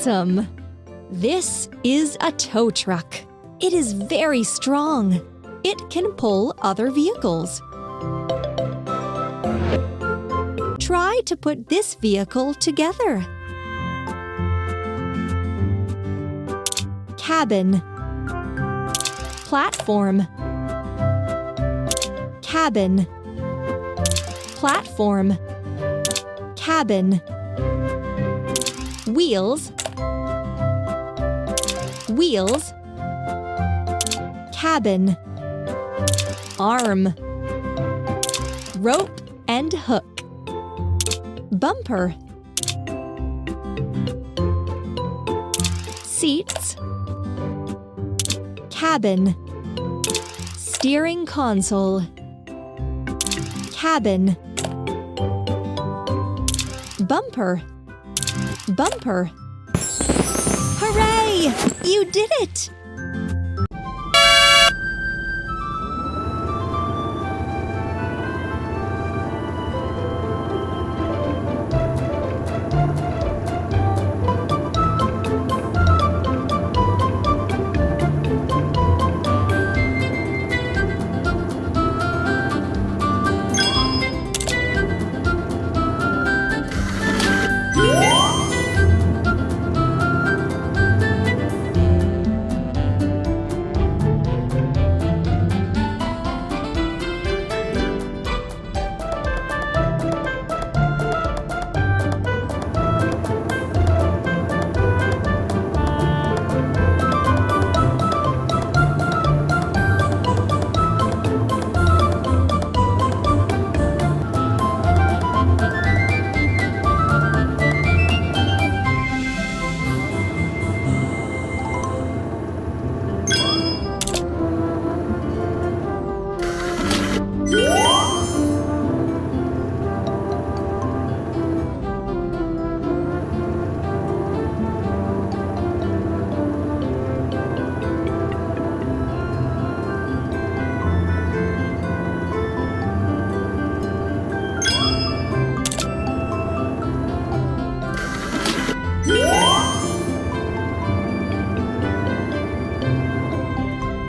Awesome! This is a tow truck. It is very strong. It can pull other vehicles. Try to put this vehicle together. Cabin. Platform. Cabin. Platform. Cabin. Wheels. Wheels. Cabin. Arm. Rope and hook. Bumper. Seats. Cabin. Steering console. Cabin. Bumper. Bumper. Hooray! You did it!